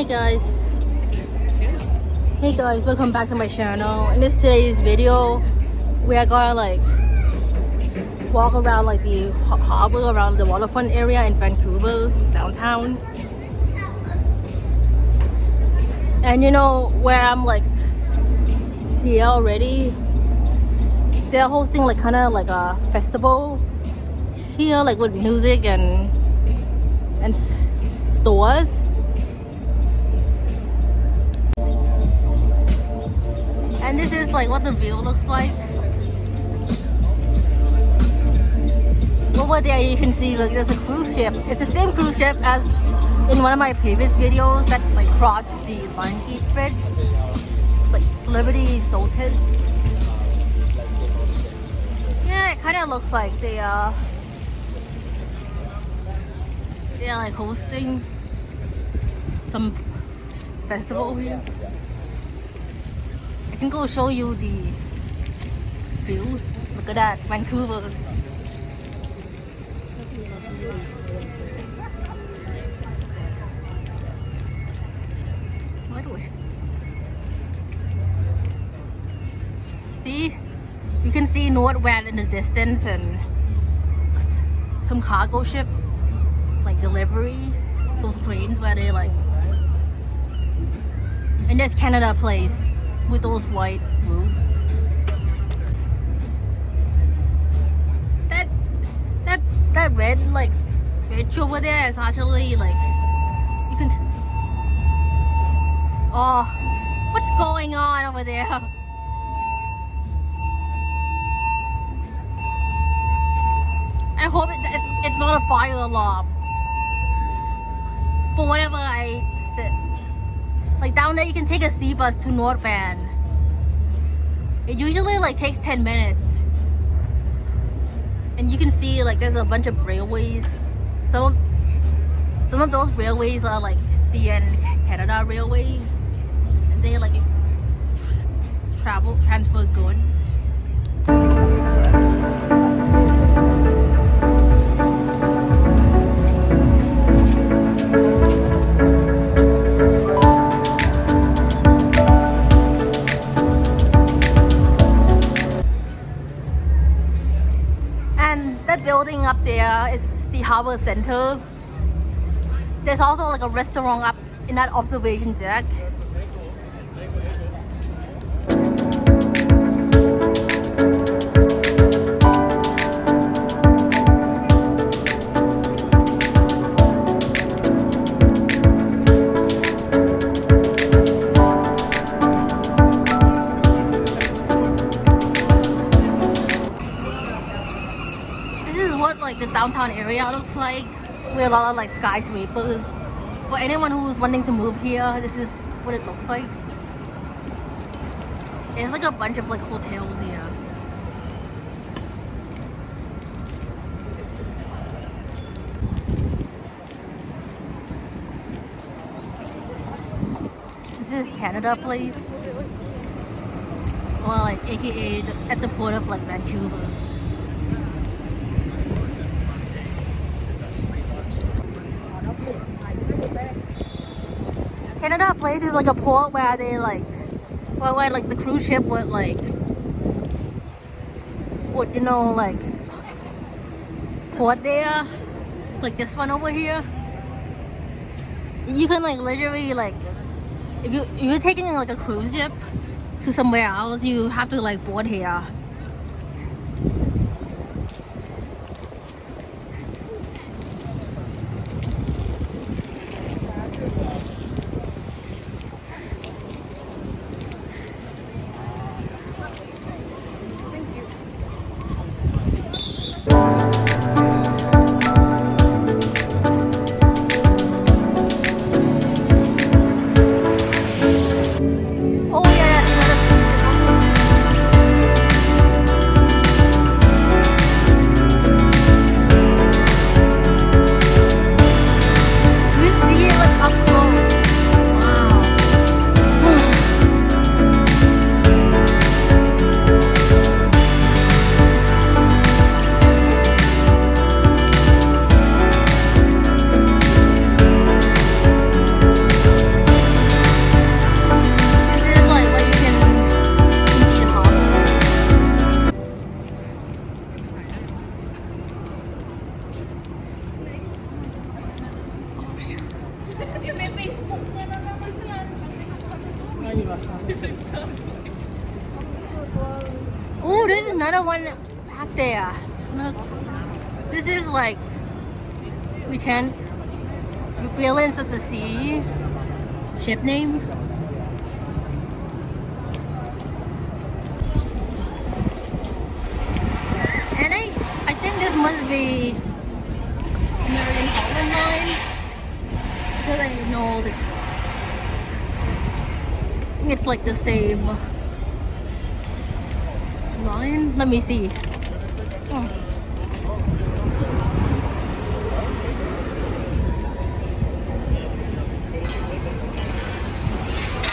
Hey guys, welcome back to my channel. In this today's video, we are gonna like walk around like the harbor, around the waterfront area in Vancouver, downtown. And you know where I'm like here already, they're hosting like kind of like a festival here, like with music and stores. And this is like what the view looks like. Over there you can see like there's a cruise ship. It's the same cruise ship as in one of my previous videos that like crossed the Lion Gate Bridge. It's like Celebrity Sotis. Yeah, it kind of looks like they are like hosting some festival here. I can go show you the view. Look at that, Vancouver. See, you can see Northwest in the distance and some cargo ship, like delivery, those cranes where they like. And there's Canada Place with those white roofs. That red like bridge over there is actually like you can. Oh, what's going on over there? I hope it's not a fire alarm. For whatever I said. Like down there you can take a sea bus to North Van. It usually like takes 10 minutes. And you can see like there's a bunch of railways. Some of those railways are like CN Canada Railway. And they like transfer goods. That building up there is the Harbor Center. There's also like a restaurant up in that observation deck. Like the downtown area looks like with a lot of like skyscrapers. For anyone who's wanting to move here, this is what it looks like. There's like a bunch of like hotels here. This is Canada Place, or like AKA at the port of like Vancouver. Canada Place is like a port where they like, where like the cruise ship would like, would you know like port there, like this one over here. You can like literally like, if you're taking like a cruise ship to somewhere else, you have to like board here. Oh, there's another one back there. This is like Brilliance of the Sea ship name. And I think this must be American Holland Line, because I know that I think it's like the same line. Let me see. Oh.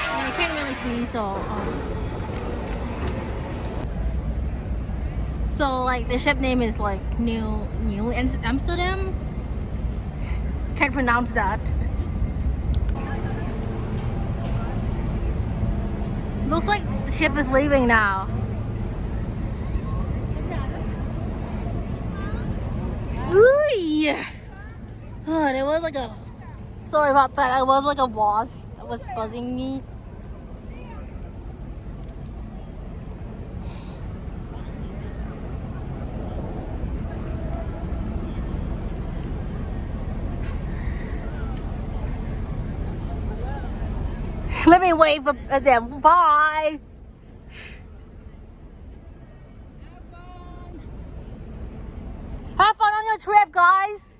I can't really see, so like the ship name is like New Amsterdam. Can't pronounce that. Looks like the ship is leaving now. Ooh, oh, there was like a. Sorry about that. It was like a wasp that was buzzing me. Let me wave at them. Bye. Have fun on your trip, guys.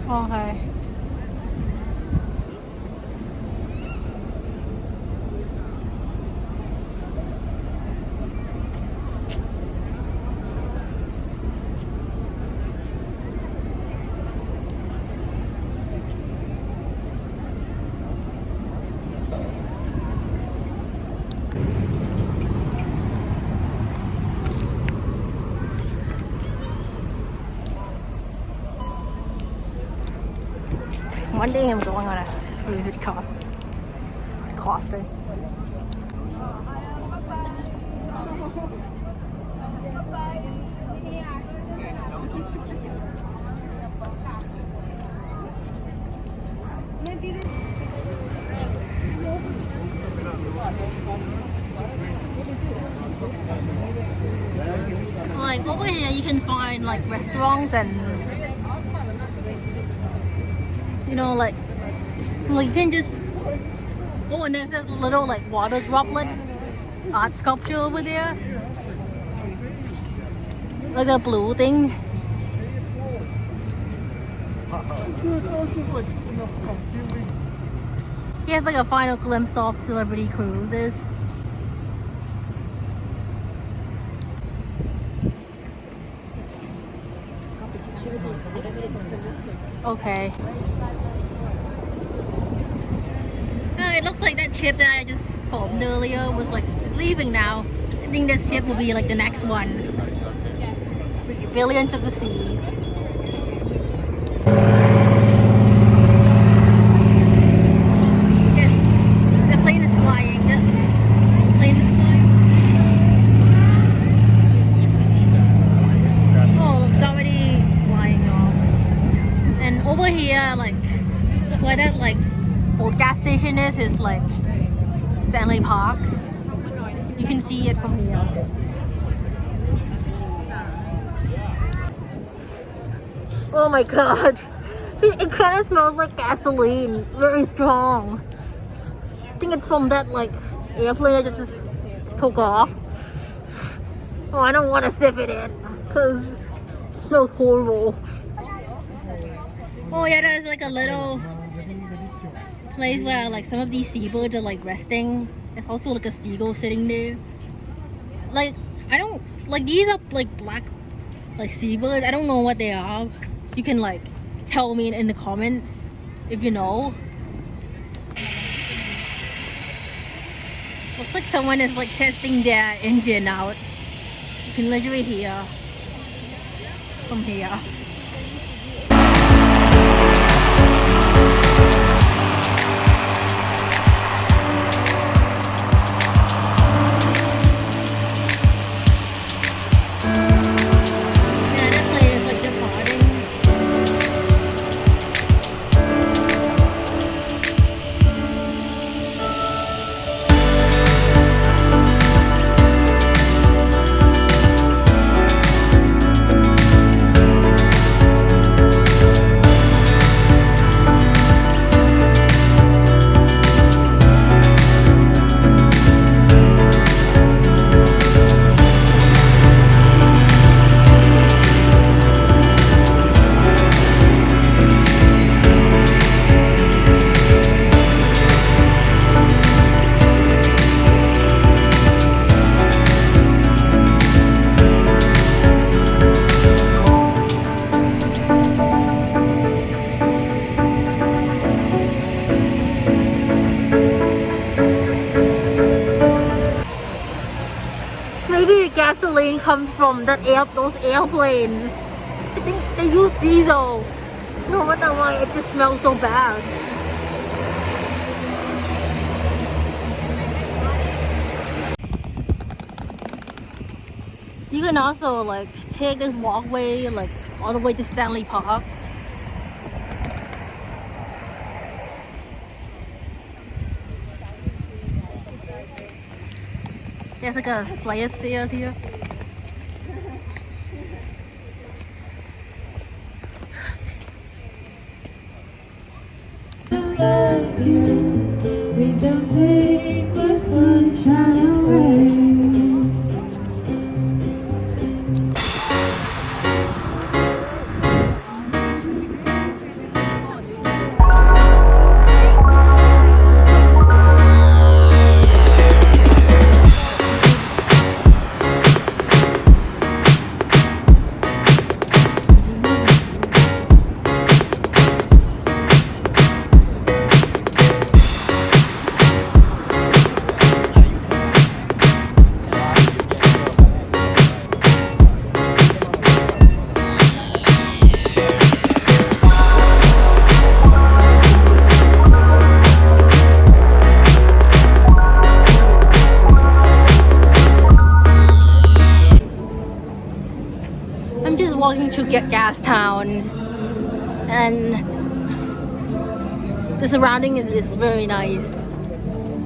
Okay. One day I'm going on a cruise with Costa. Like over here you can find like restaurants and you know like you can just and there's a little like water droplet art sculpture over there, like a blue thing. Here's like a final glimpse of Celebrity Cruises. Okay. It looks like that ship that I just filmed earlier was like it's leaving now. I think this ship will be like the next one. Brilliance of the Seas. Yes, the plane is flying. The plane is flying. Oh, look, it's already flying off. And over here, like where that like old gas station is like Stanley Park. You can see it from here. Oh my god. It kind of smells like gasoline. Very strong. I think it's from that like airplane that just took off. Oh, I don't want to sip it in because it smells horrible. Oh yeah, there's like a little place where like some of these seabirds are like resting. There's also like a seagull sitting there. Like I don't like these are like black like seabirds. I don't know what they are. You can like tell me in the comments if you know. Looks like someone is like testing their engine out. You can literally hear from here. maybe gasoline comes from those airplanes. I think they use diesel. No wonder why it just smells so bad. You can also like take this walkway like all the way to Stanley Park. There's like a flight of stairs here. Please don't take the sunshine away. I'm just walking through Gastown, and the surrounding is very nice.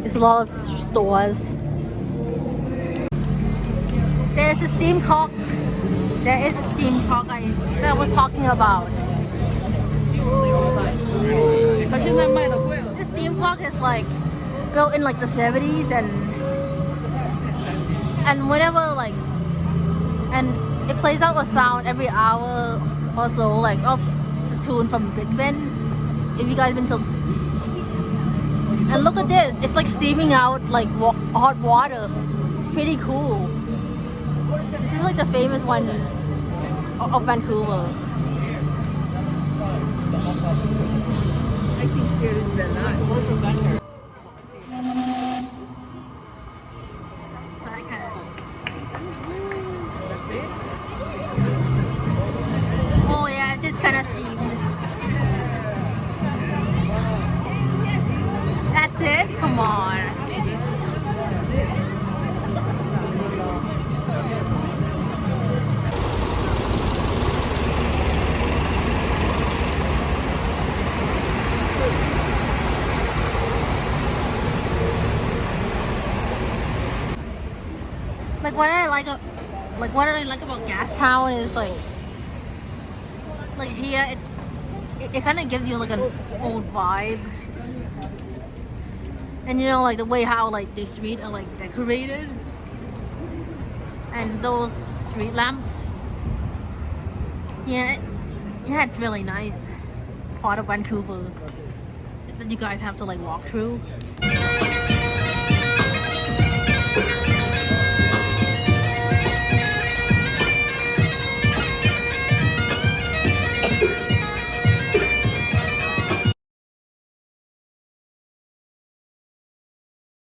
There's a lot of stores. There's a steam park. There is a steam park that I was talking about. This theme park is like built in like the 70s and whenever like it plays out a sound every hour or so, like of the tune from Big Ben. If you guys been to, and look at this, it's like steaming out like hot water. It's pretty cool. This is like the famous one of Vancouver. I think here is the line. Oh yeah, it's just kind of steamed. That's it? Come on. Like what I like about Gastown is like here it kind of gives you like an old vibe, and you know like the way how like the streets are like decorated, and those street lamps. Yeah, it's really nice part of Vancouver that you guys have to like walk through.